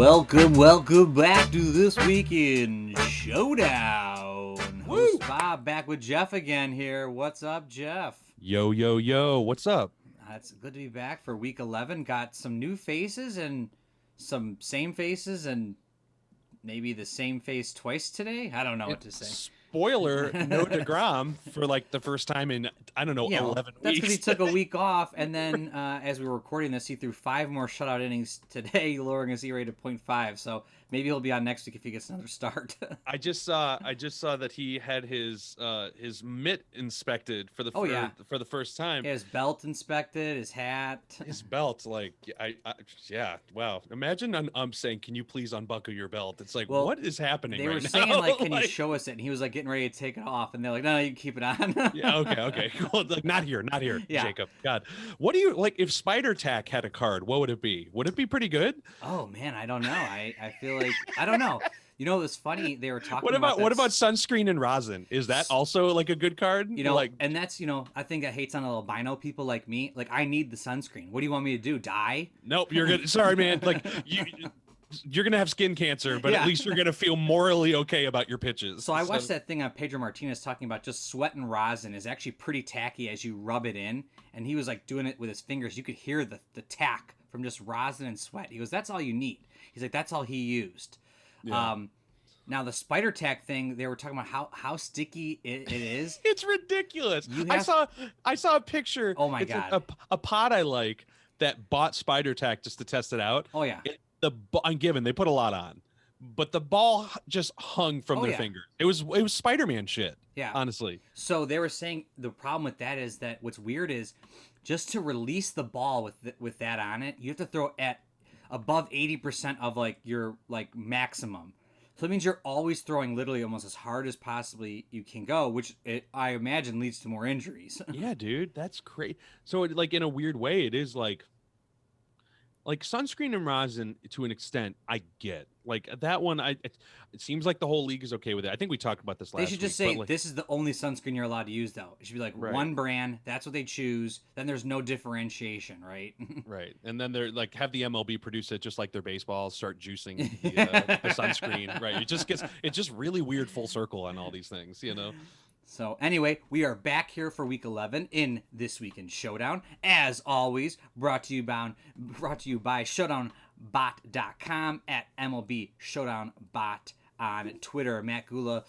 Welcome back to This Week in Showdown. Woo! Host Bob back with Jeff again here. What's up, Jeff? Yo, what's up? It's good to be back for week 11. Got some new faces and some same faces and maybe the same face twice today. I don't know what to say. Spoiler, no DeGrom for like the first time in, 11 That's weeks. because he took a week off, and then as we were recording this, he threw 5 more shutout innings today, lowering his ERA to 0.5. So maybe he'll be on next week if he gets another start. I just saw that he had his mitt inspected for the first time. His belt inspected, his hat, his belt. Like wow. Imagine I'm saying, can you please unbuckle your belt? It's like, what is happening? They were saying like, can you show us it? And he was like getting ready to take it off, and they're like, no, you can keep it on. Yeah, okay, cool. Like, not here, yeah. Jacob. God, what do you like? If Spider Tack had a card, what would it be? Would it be pretty good? Oh man, I don't know. I feel like I don't know. You know, it was funny. They were talking. What about sunscreen and rosin? Is that also like a good card? You know, like, and that's I think that hates on albino people like me. Like, I need the sunscreen. What do you want me to do? Die? Nope. You're good. Sorry, man. Like you're gonna have skin cancer, but at least you're gonna feel morally okay about your pitches. So I watched that thing on Pedro Martinez talking about just sweat and rosin is actually pretty tacky as you rub it in, and he was like doing it with his fingers. You could hear the tack from just rosin and sweat. He goes, "That's all you need." He's like, "That's all he used." Yeah. Now the spider tack thing, they were talking about how sticky it is. It's ridiculous. I saw a picture. Oh my god! A pod I like that bought spider tack just to test it out. Oh yeah. I'm given they put a lot on, but the ball just hung from their fingers. It was Spider-Man shit. Yeah, honestly. So they were saying the problem with that is that what's weird is just to release the ball with that on it, you have to throw at above 80% of like your like maximum. So it means you're always throwing literally almost as hard as possibly you can go, which I imagine leads to more injuries. Yeah, dude, that's crazy. So like in a weird way, it is like sunscreen and rosin to an extent. I get like that one. It seems like the whole league is okay with it. I think we talked about this last week. They should just say this is the only sunscreen you're allowed to use, though. It should be like one brand. That's what they choose. Then there's no differentiation, right? Right. And then they're like have the MLB produce it just like their baseballs, start juicing the sunscreen. Right. It's just really weird full circle on all these things, So anyway, we are back here for week 11 in This Week in Showdown. As always, brought to you by ShowdownBot.com at MLB Showdown Bot on Twitter. Mattgula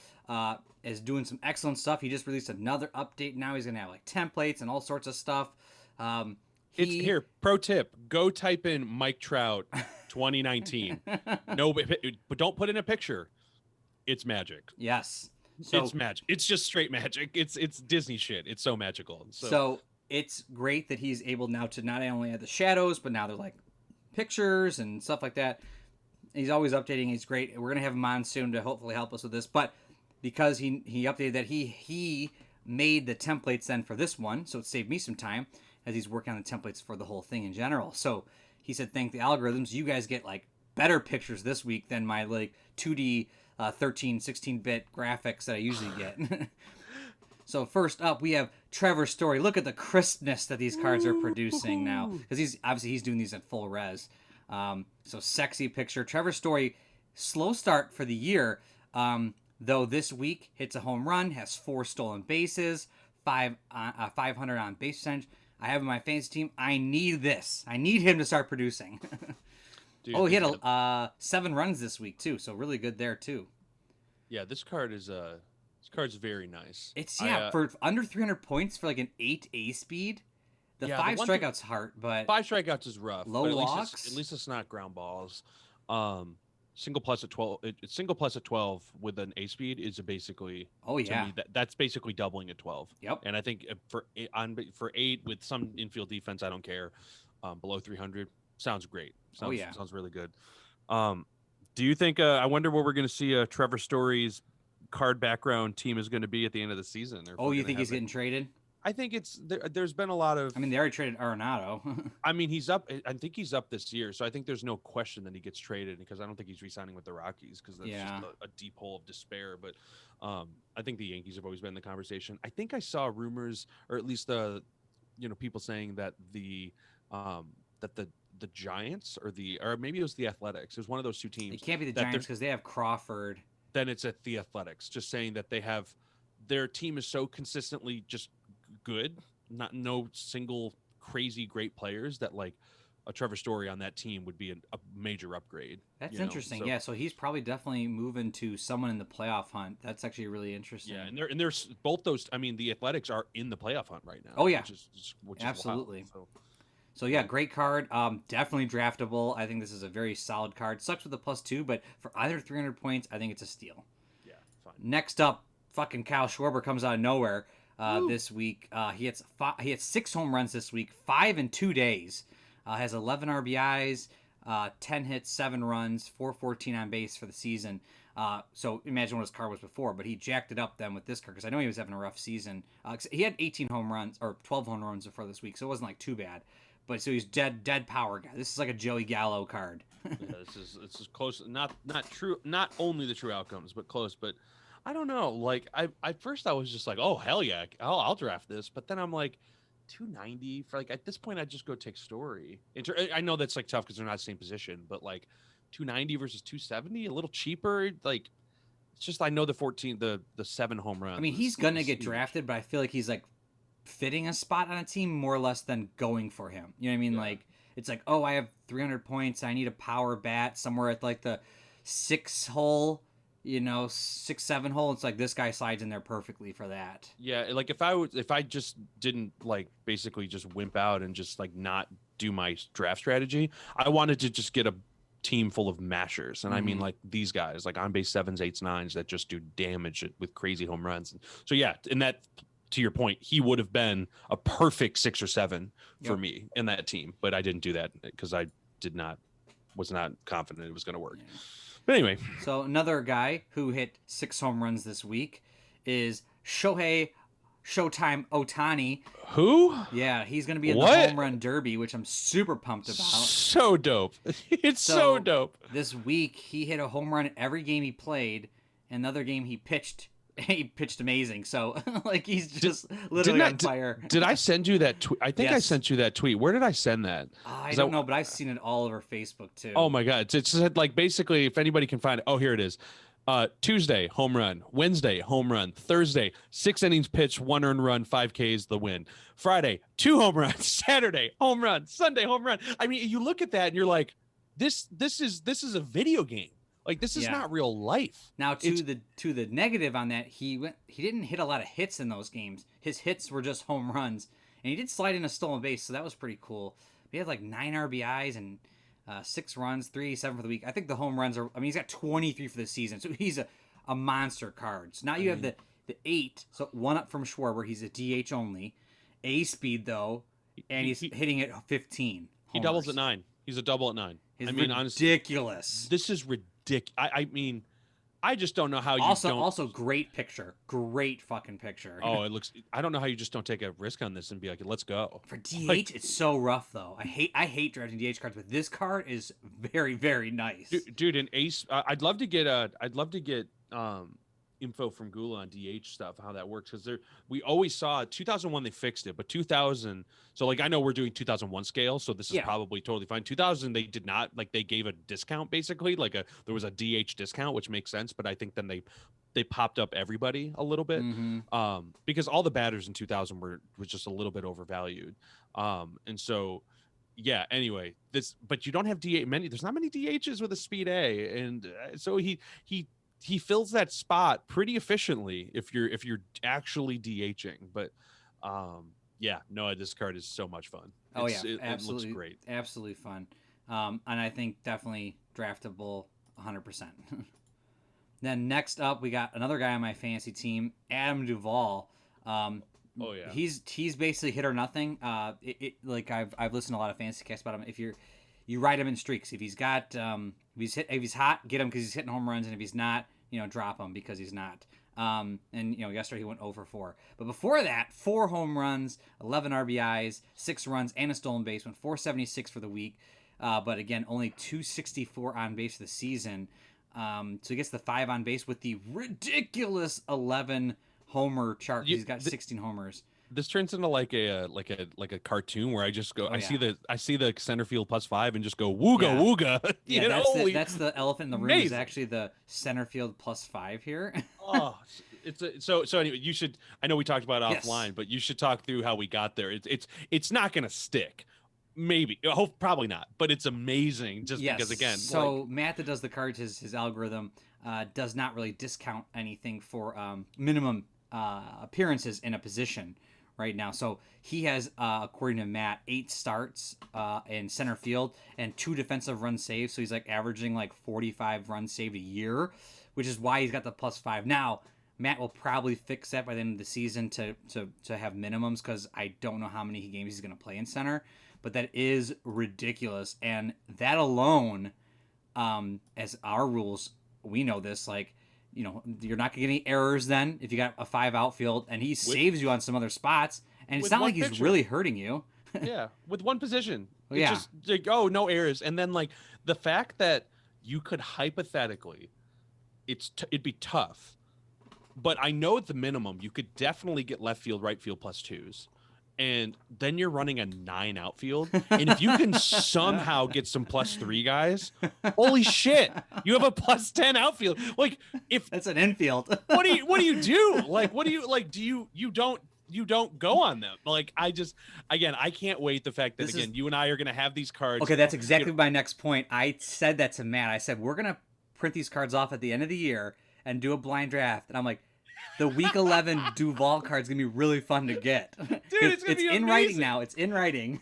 is doing some excellent stuff. He just released another update. Now he's going to have like templates and all sorts of stuff. It's here. Pro tip: go type in Mike Trout 2019. No, but don't put in a picture. It's magic. Yes. So, it's magic. It's just straight magic. It's Disney shit. It's so magical. So it's great that he's able now to not only have the shadows, but now they're like pictures and stuff like that. He's always updating. He's great. We're gonna have him on soon to hopefully help us with this. But because he updated that, he made the templates then for this one, so it saved me some time as he's working on the templates for the whole thing in general. So he said, thank the algorithms, you guys get like better pictures this week than my like 2D 16-bit graphics that I usually get. So first up, we have Trevor Story. Look at the crispness that these cards are producing now, because he's doing these at full res. So sexy picture. Trevor Story, slow start for the year, though this week hits a home run, has 4 stolen bases, 500 on base percentage. I have in my fantasy team. I need this. I need him to start producing. Dude, he had 7 runs this week too, so really good there too. Yeah, this card's very nice. It's for under 300 points for like an 8 A speed. The 5 strikeouts hard, but 5 strikeouts is rough. Low walks. At least it's not ground balls. Single plus at 12. Single plus at 12 with an A speed is basically. Oh yeah. To me, that's basically doubling at 12. Yep. And I think for 8 with some infield defense, I don't care. Below 300 sounds great. Sounds really good. Do you think? I wonder what we're going to see. Trevor Story's card background team is going to be at the end of the season. You think he's getting traded? I think there's been a lot of. I mean, they already traded Arenado. I mean, he's up. I think he's up this year, so I think there's no question that he gets traded because I don't think he's re-signing with the Rockies because that's just a deep hole of despair. But I think the Yankees have always been in the conversation. I think I saw rumors, or at least people saying that the the Giants or maybe it was the Athletics. It was one of those two teams. It can't be the Giants because they have Crawford. Then it's at the Athletics. Just saying that their team is so consistently just good, no single crazy great players that like a Trevor Story on that team would be a major upgrade. That's interesting. So, yeah, so he's probably definitely moving to someone in the playoff hunt. That's actually really interesting. Yeah, and there's both those. I mean, the Athletics are in the playoff hunt right now. Oh yeah, which absolutely. Is wild, so yeah, great card. Definitely draftable. I think this is a very solid card. Sucks with the +2, but for either 300 points, I think it's a steal. Yeah, fine. Next up, fucking Kyle Schwarber comes out of nowhere this week. He hits 6 home runs this week, 5 in 2 days. Has 11 RBIs, 10 hits, 7 runs, 414 on base for the season. So imagine what his card was before, but he jacked it up then with this card because I know he was having a rough season. He had 18 home runs or 12 home runs before this week, so it wasn't like too bad. But so he's dead power guy. This is like a Joey Gallo card. Yeah, this is close. Not true. Not only the true outcomes, but close. But I don't know. Like at first I was just like, oh hell yeah, I'll draft this. But then I'm like, 290 for like at this point I'd just go take Story. I know that's like tough because they're not the same position, but like 290 versus 270, a little cheaper. Like it's just I know the 7 home runs. I mean, he's gonna get drafted, but I feel like he's like fitting a spot on a team more or less than going for him. You know what I mean? Yeah. Like it's like, oh, I have 300 points. I need a power bat somewhere at like the 6 hole. 6-7 hole. It's like this guy slides in there perfectly for that. Yeah, like if I just didn't like basically just wimp out and just like not do my draft strategy, I wanted to just get a team full of mashers, and I mean like these guys, like on base 7s, 8s, 9s that just do damage with crazy home runs. So yeah, and that to your point, he would have been a perfect 6 or 7 for me in that team, but I didn't do that because I was not confident it was going to work. Yeah. But anyway. So another guy who hit 6 home runs this week is Shohei Ohtani. Who? Yeah, he's going to be in the home run derby, which I'm super pumped about. So dope. It's so dope. This week, he hit a home run every game he played. Another game he pitched amazing. So, like, he's just literally on fire. Did I send you that tweet? I think I sent you that tweet. Where did I send that? I don't know, but I've seen it all over Facebook, too. Oh, my God. It's like, basically, if anybody can find it. Oh, here it is. Tuesday, home run. Wednesday, home run. Thursday, 6 innings pitched, 1 earned run, 5 Ks, the win. Friday, 2 home runs. Saturday, home run. Sunday, home run. I mean, you look at that and you're like, this is a video game. Like, this is not real life. Now, to the negative on that, he didn't hit a lot of hits in those games. His hits were just home runs, and he did slide in a stolen base, so that was pretty cool. He had like 9 RBIs and 6 runs, 387 for the week. I think the home runs are. I mean, he's got 23 for the season, so he's a monster card. So now you have the 8, so 1 up from Schwarber. He's a DH only, A speed though, and he's hitting at 15. He doubles at 9. He's a double at 9. Ridiculous. Honestly, this is ridiculous. I mean, I just don't know how you also great picture. Great fucking picture. Oh, it looks. I don't know how you just don't take a risk on this and be like, let's go. For DH, it's so rough though. I hate drafting DH cards, but this card is very, very nice. Dude, an ace. I'd love to get info from Gula on DH stuff, how that works, because we always saw 2001 they fixed it, but 2000. So like I know we're doing 2001 scale, so this is probably totally fine. 2000 they did not, like they gave a discount basically, like there was a DH discount, which makes sense, but I think then they popped up everybody a little bit, because all the batters in 2000 was just a little bit overvalued, and so. Yeah. Anyway, but you don't have DH many. There's not many DHs with a speed A, and so he fills that spot pretty efficiently if you're actually DHing. But this card is so much fun. Absolutely, it looks great. Absolutely fun. And I think definitely draftable 100%. Then next up, we got another guy on my fantasy team, Adam Duvall. Oh yeah, he's basically hit or nothing. Like I've listened to a lot of fantasy casts about him. If you ride him in streaks. If he's got if he's hot, get him because he's hitting home runs, and if he's not, drop him because he's not. And yesterday he went 0 for 4. But before that, 4 home runs, 11 RBIs, 6 runs, and a stolen base. Went 476 for the week. But again, only 264 on base for the season. So he gets the 5 on base with the ridiculous 11 homer chart. He's got 16 homers. this turns into like a cartoon where I just go. Oh, I see the center field +5 and just go wooga Yeah. wooga. Yeah, You know, that's the elephant in the room. Is actually the center field +5 here. Oh, so anyway, you should. I know we talked about it Yes. offline, but you should talk through how we got there. It's not gonna stick. Maybe, I hope probably not, but it's amazing just Yes. because again. So Matt that does the cards, his algorithm does not really discount anything for minimum appearances in a position right now. So he has, according to Matt, 8 starts in center field and 2 defensive run saves. So he's like averaging like 45 runs saved a year, which is why he's got the +5. Now, Matt will probably fix that by the end of the season to have minimums, because I don't know how many games he's going to play in center. But that is ridiculous. And that alone, as our rules, we know this, like, you know, you're not going to get any errors then if you got a 5 outfield, and he saves you on some other spots. And it's not like he's really hurting you. Yeah, with one position. It's just like, oh, no errors. And then like the fact that you could hypothetically, it'd be tough. But I know at the minimum, you could definitely get left field, right field +2s. And then you're running a 9 outfield. And if you can somehow get some +3 guys, holy shit, you have a +10 outfield. Like, if that's an infield. what do you do? Like, what do you like? Do you don't go on them? Like, I can't wait. The fact that you and I are gonna have these cards. Okay, that's exactly my next point. I said that to Matt. I said we're gonna print these cards off at the end of the year and do a blind draft. And I'm like, the week 11 Duvall card's gonna be really fun to get. Dude, it's gonna be in writing now. It's in writing.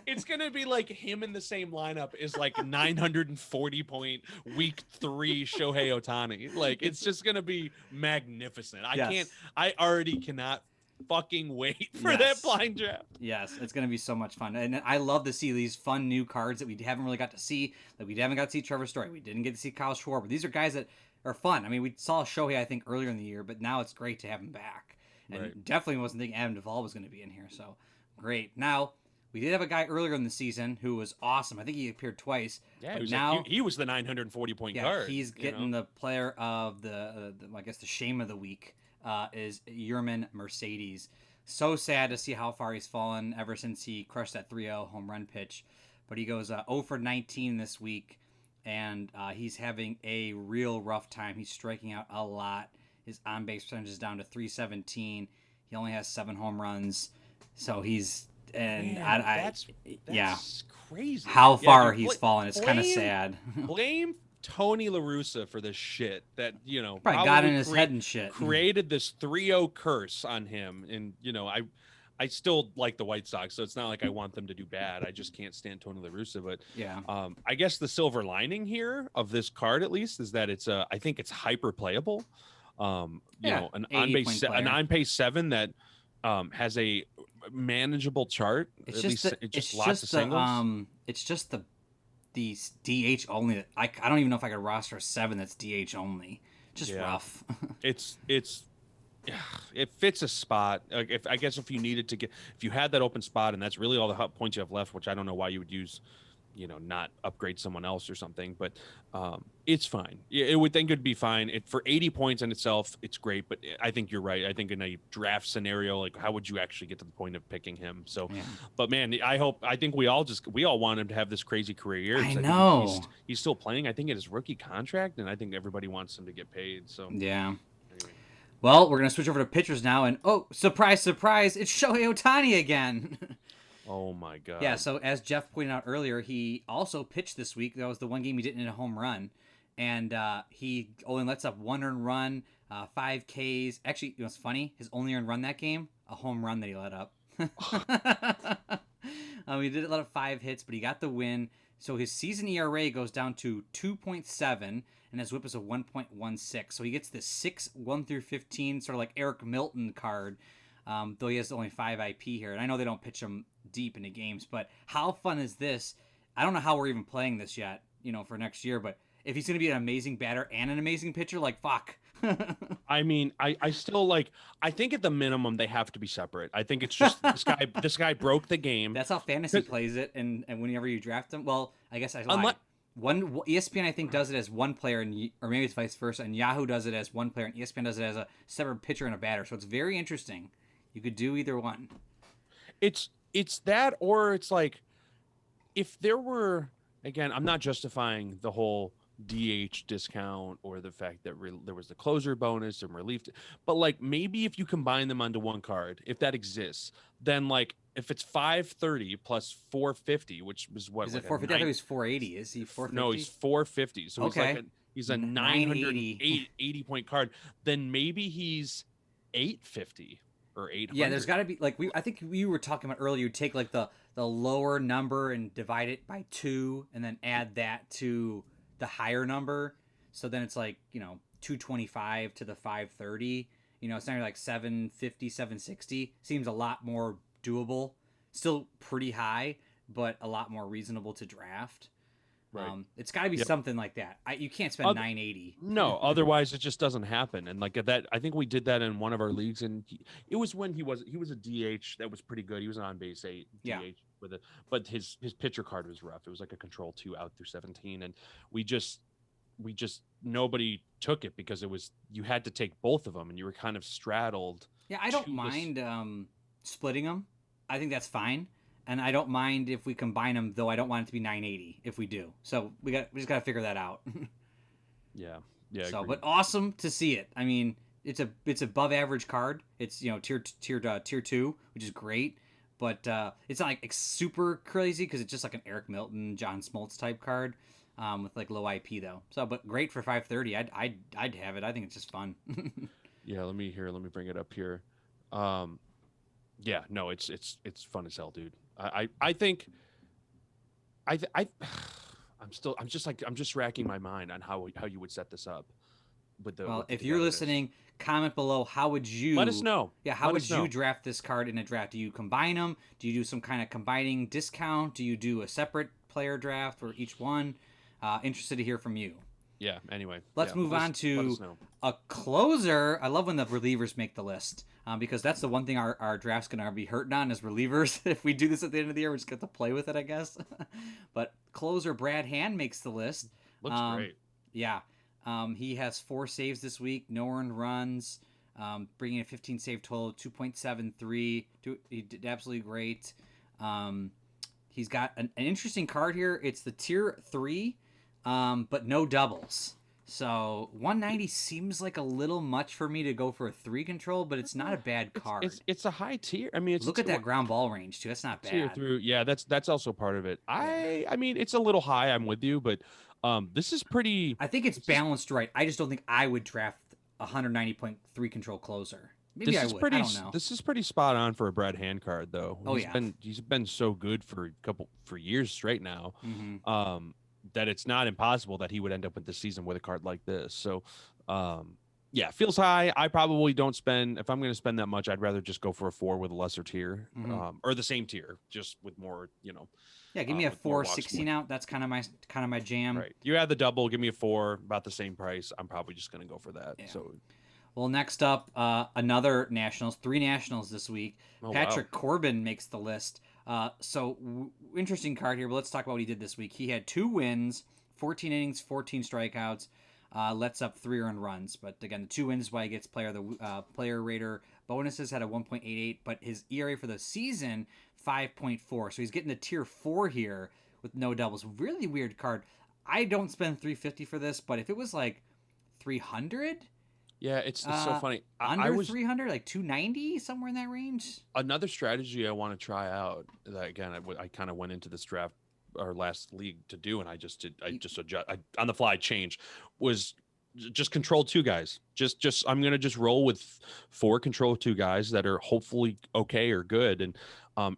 It's gonna be like him in the same lineup is like 940 point week 3 Shohei Ohtani. Like, it's just gonna be magnificent. I already cannot fucking wait for that blind draft. Yes, it's gonna be so much fun, and I love to see these fun new cards that we haven't really got to see. Like, we haven't got to see Trevor Story. We didn't get to see Kyle Schwarber. These are guys that are fun. I mean, we saw Shohei, I think, earlier in the year, but now it's great to have him back. And definitely wasn't thinking Adam Duvall was going to be in here, so great. Now, we did have a guy earlier in the season who was awesome. I think he appeared twice. Yeah, he was the 940 point guard. He's getting the player of the I guess the shame of the week is Yerman Mercedes. So sad to see how far he's fallen ever since he crushed that 3-0 home run pitch. But he goes 0 for 19 this week. And he's having a real rough time. He's striking out a lot. His on-base percentage is down to .317. He only has 7 home runs. So he's... And man, that's crazy. How far he's fallen. It's kind of sad. Blame Tony La Russa for this shit that, you know... Probably got in his head and shit. Created this 3-0 curse on him. And, you know, I still like the White Sox, so it's not like I want them to do bad. I just can't stand Tony La Russa. But I guess the silver lining here of this card, at least, is that it's I think it's hyper playable. You know, an on-base 7 that has a manageable chart. It's just lots of singles. It's just the DH only. I don't even know if I could roster a 7 that's DH only. Just rough. It fits a spot. Like, if you needed to if you had that open spot, and that's really all the points you have left, which I don't know why you would use, you know, not upgrade someone else or something, but it's fine. It would think it'd be fine. For 80 points in itself, it's great. But I think you're right. I think in a draft scenario, like, how would you actually get to the point of picking him? So, but man, I think we all want him to have this crazy career. I know he's still playing. I think it is rookie contract, and I think everybody wants him to get paid. So yeah. Well, we're going to switch over to pitchers now, and oh, surprise, surprise, it's Shohei Ohtani again. Oh, my God. Yeah, so as Jeff pointed out earlier, he also pitched this week. That was the one game he didn't hit a home run, and he only lets up 1 earned run, 5 Ks. Actually, you know what's funny? His only earned run that game, a home run that he let up. He did let up 5 hits, but he got the win. So his season ERA goes down to 2.7, and his whip is a 1.16. So he gets this 6, 1 through 15, sort of like Eric Milton card, though he has only 5 IP here. And I know they don't pitch him deep into games, but how fun is this? I don't know how we're even playing this yet, you know, for next year, but if he's going to be an amazing batter and an amazing pitcher, like, fuck. I mean, I still like, I think at the minimum they have to be separate. I think it's just this guy broke the game. That's how fantasy plays it, and whenever you draft them, well, I guess I lied. One ESPN I think does it as one player, or maybe it's vice versa, and Yahoo does it as one player, and ESPN does it as a separate pitcher and a batter. So it's very interesting. You could do either one. It's that, or it's like, if there were, again, I'm not justifying the whole DH discount or the fact that there was the closer bonus and relief, but like maybe if you combine them onto one card, if that exists, then like if it's 530 plus 450, which was what, Is like it 450? I thought he was 480. Is he 450? No, he's 450. So okay. he's a 980 point card. Then maybe he's 850 or 800. Yeah, there's got to be like I think we were talking about earlier. You take like the lower number and divide it by 2, and then add that to the higher number. So then it's like 225 to the 530. It's not like 750, 760. Seems a lot more doable. Still pretty high, but a lot more reasonable to draft. Right. It's got to be something like that. You can't spend 980. No, otherwise it just doesn't happen. And like that, I think we did that in one of our leagues, and it was when he was a DH that was pretty good. He was an on base 8 DH with it, but his pitcher card was rough. It was like a control 2 out through 17, and we just nobody took it because you had to take both of them, and you were kind of straddled. Yeah, I don't mind splitting them. I think that's fine. And I don't mind if we combine them, though I don't want it to be 980 if we do. So we just got to figure that out. Yeah. So, but awesome to see it. I mean, it's above average card. It's tier 2, which is great. But it's not like super crazy because it's just like an Eric Milton, John Smoltz type card with like low IP though. So, but great for 530. I'd have it. I think it's just fun. Yeah. Let me bring it up here. Yeah. No, it's fun as hell, dude. I think I'm just racking my mind on how you would set this up. If you're listening, comment below. How would you let us know? Yeah, how would you draft this card in a draft? Do you combine them? Do you do some kind of combining discount? Do you do a separate player draft for each one? Interested to hear from you. Yeah. Anyway, let's move on to a closer. I love when the relievers make the list. Because that's the one thing our draft's going to be hurting on is relievers. If we do this at the end of the year, we're just going to play with it, I guess. But closer Brad Hand makes the list. Looks great. Yeah. He has 4 saves this week, no earned runs, bringing a 15 save total of 2.73. He did absolutely great. He's got an interesting card here. It's the tier 3, but no doubles. So 190 seems like a little much for me to go for a 3 control, but it's not a bad card. It's a high tier. I mean, look at that ground ball range too. That's not bad. Tier through, yeah, that's also part of it. I mean, it's a little high. I'm with you, but this is pretty. I think it's balanced right. I just don't think I would draft a 190.3 control closer. Maybe I would. I don't know. This is pretty spot on for a Brad Hand card, though. He's been so good for years straight now. Mm-hmm. That it's not impossible that he would end up with the season with a card like this. So, yeah, feels high. I probably don't spend, if I'm going to spend that much, I'd rather just go for a 4 with a lesser tier, or the same tier, just with more, Yeah, give me a 416 out. That's kind of my jam. Right. You add the double, give me a 4, about the same price. I'm probably just going to go for that. Yeah. So, well, next up, another Nationals, 3 Nationals this week. Patrick Corbin makes the list. Interesting card here, but let's talk about what he did this week. He had 2 wins, 14 innings, 14 strikeouts, lets up 3 earned runs. But again, the 2 wins is why he gets player rater bonuses. Had a 1.88, but his ERA for the season 5.4. So he's getting the tier 4 here with no doubles. Really weird card. I don't spend 350 for this, but if it was like 300. Yeah, it's so funny. I was 300, like 290, somewhere in that range. Another strategy I want to try out. That again, I kind of went into this draft our last league to do, and I just adjust on the fly change was just control 2 guys. Just I'm gonna just roll with 4 control 2 guys that are hopefully okay or good, and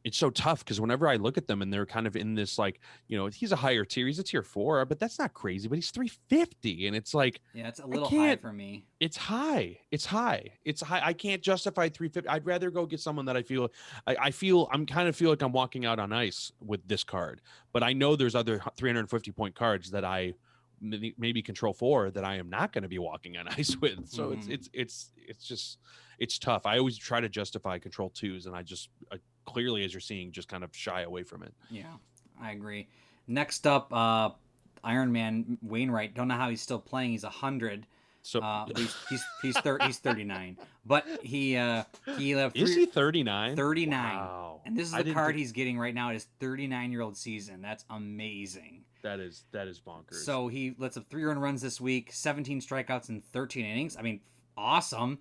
it's so tough because whenever I look at them and they're kind of in this like, he's a higher tier, he's a tier 4, but that's not crazy, but he's 350, and it's like, yeah, it's a little high for me. It's high. I can't justify 350. I'd rather go get someone that I feel like I'm walking out on ice with this card, but I know there's other 350 point cards that I maybe control 4 that I am not going to be walking on ice with. So it's tough. I always try to justify control 2s, and I clearly, as you're seeing, just kind of shy away from it. Yeah, I agree. Next up, Iron Man Wainwright. Don't know how he's still playing. He's 100. So he's 39, but he is he 39? 39. Wow. And this is the card he's getting right now. His 39-year-old season. That's amazing. That is bonkers. So he lets up 3 earned runs this week, 17 strikeouts in 13 innings. I mean, awesome.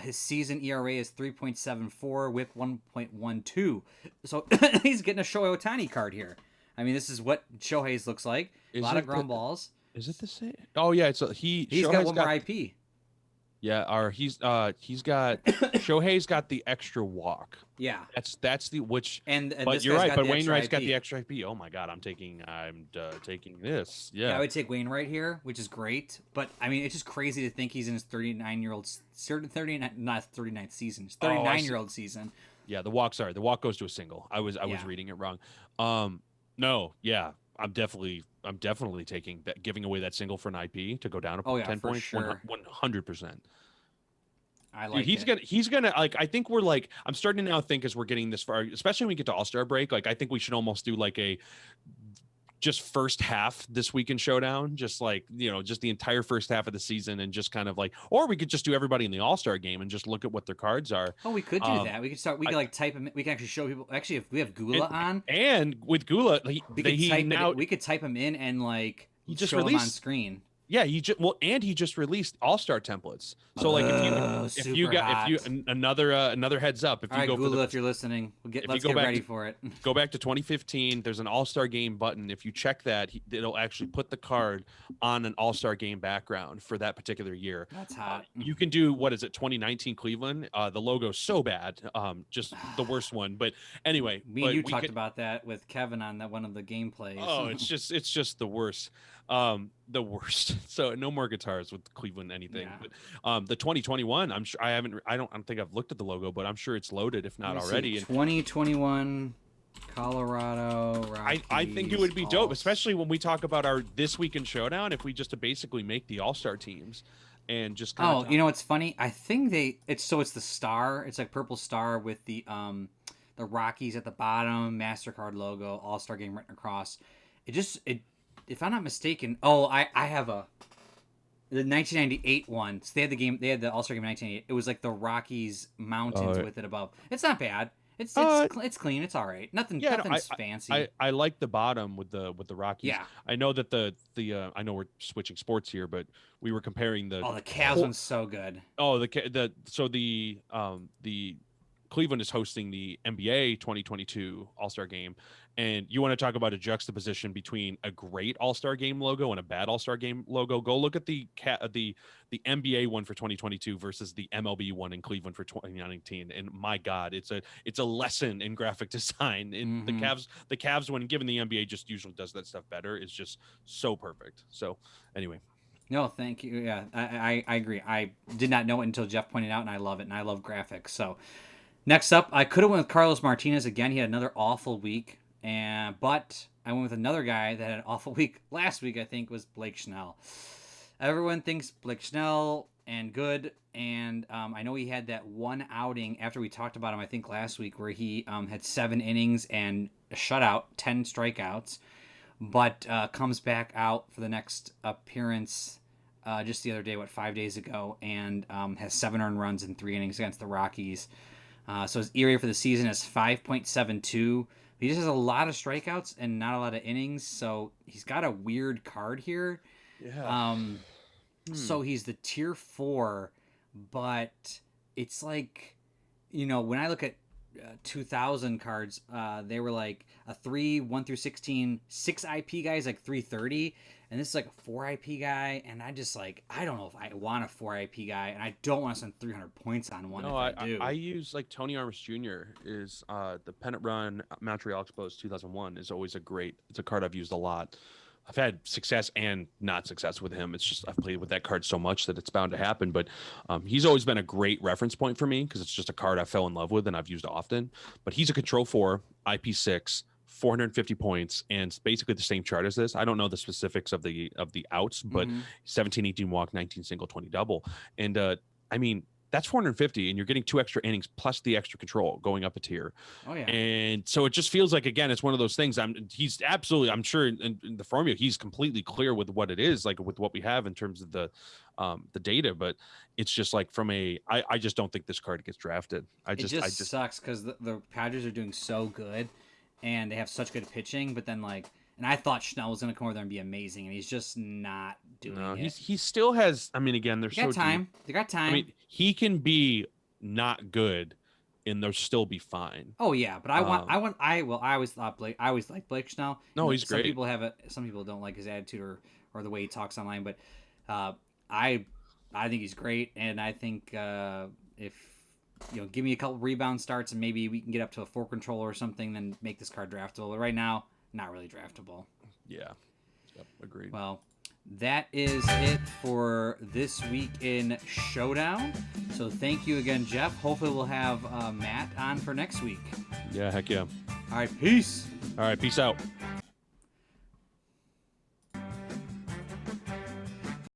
His season ERA is 3.74, WHIP 1.12. So he's getting a Shohei Ohtani card here. I mean, this is what Shohei's looks like. A lot of ground balls. Is it the same? Oh yeah, he's got one more IP. Yeah, he's got Shohei's got the extra walk. Yeah, that's the which. And but you're right. But Wainwright's got the extra IP. Oh my God, I'm taking this. Yeah, I would take Wainwright here, which is great. But I mean, it's just crazy to think he's in his 39-year-old, 39th season, his 39-year-old season. Yeah, the walk goes to a single. I was reading it wrong. No, yeah, I'm definitely taking that, giving away that single for an IP to go down to 10 points. Sure. 100%. I like. He's gonna like. I think we're like. I'm starting to now think as we're getting this far, especially when we get to All-Star break. Like I think we should almost do like a just first half this week in Showdown, just like just the entire first half of the season, and just kind of like, or we could just do everybody in the All-Star game and just look at what their cards are. Oh, we could do that. We could start. We could like type them. We can actually show people. Actually, if we have Gula on, and with Gula, we could type him in and like he just show released him on screen. Yeah, he just released All-Star templates. So like another heads up, if you go Gula, if you're listening, let's get ready for it. Go back to 2015. There's an All-Star game button. If you check that, it'll actually put the card on an All-Star game background for that particular year. That's hot. You can do 2019 Cleveland. The logo's so bad, just the worst one. But anyway, you talked about that with Kevin on that one of the gameplays. Oh, it's just the worst. The worst. So no more guitars with Cleveland anything. Yeah. But the 2021, I'm sure I don't think I've looked at the logo, but I'm sure it's loaded if not already. 2021 Colorado Rockies. I think it would be dope, especially when we talk about our This Week in Showdown, if we just to basically make the All-Star teams and just kind of you know what's funny? I think it's the star. It's like purple star with the Rockies at the bottom, MasterCard logo, All-Star game written across. If I'm not mistaken, I have the 1998 one. So they had the All-Star game in 1998. It was like the Rockies mountains with it above. It's not bad. It's clean. It's all right. Nothing's fancy. I like the bottom with the Rockies. Yeah. I know that the I know we're switching sports here, but we were comparing the Cavs one's so good. The Cleveland is hosting the NBA 2022 All-Star Game, and you want to talk about a juxtaposition between a great All-Star Game logo and a bad All-Star Game logo. Go look at the NBA one for 2022 versus the MLB one in Cleveland for 2019, and my God, it's a lesson in graphic design. In the Cavs one, given the NBA just usually does that stuff better, is just so perfect. So anyway. No, thank you. Yeah, I agree. I did not know it until Jeff pointed out, and I love it, and I love graphics. So. Next up, I could have went with Carlos Martinez again. He had another awful week, but I went with another guy that had an awful week last week. I think was Blake Snell. Everyone thinks Blake Snell and good, and I know he had that one outing after we talked about him. I think last week where he had 7 innings and a shutout, 10 strikeouts, but comes back out for the next appearance just the other day, 5 days ago, and has 7 earned runs in 3 innings against the Rockies. So his ERA for the season is 5.72. He just has a lot of strikeouts and not a lot of innings, so he's got a weird card here. Yeah. So he's the tier 4, but it's like, when I look at 2000 cards, they were like a 1 through 16, 6 IP guys like 330, and this is like a 4 IP guy, and I just I don't know if I want a 4 IP guy, and I don't want to spend 300 points on one. No, I do. I use like Tony Armas Jr. is the pennant run Montreal Expos 2001 is always it's a card I've used a lot. I've had success and not success with him. It's just I've played with that card so much that it's bound to happen. But he's always been a great reference point for me because it's just a card I fell in love with and I've used often. But he's a control 4, IP6, 450 points, and it's basically the same chart as this. I don't know the specifics of the outs, but 17, 18 walk, 19 single, 20 double. And I mean, that's 450, and you're getting 2 extra innings plus the extra control going up a tier. Oh yeah. And so it just feels like, again, it's one of those things. He's absolutely, I'm sure in the formula, he's completely clear with what it is, like with what we have in terms of the data. But it's just like I just don't think this card gets drafted. It just sucks because the Padres are doing so good, and they have such good pitching. But then and I thought Snell was going to come over there and be amazing, and he's just not doing it. He still has. I mean, again, They got time. I mean, he can be not good, and they'll still be fine. Oh yeah, but I always thought I always liked Blake Snell. No, he's great. Some people have it. Some people don't like his attitude or the way he talks online, but I think he's great, and I think if give me a couple rebound starts and maybe we can get up to a 4 control or something, then make this card draftable. But right now, not really draftable. Yeah. Yep, agreed. Well, that is it for this week in Showdown. So thank you again, Jeff. Hopefully we'll have Matt on for next week. Yeah, heck yeah. All right, peace. All right, peace out.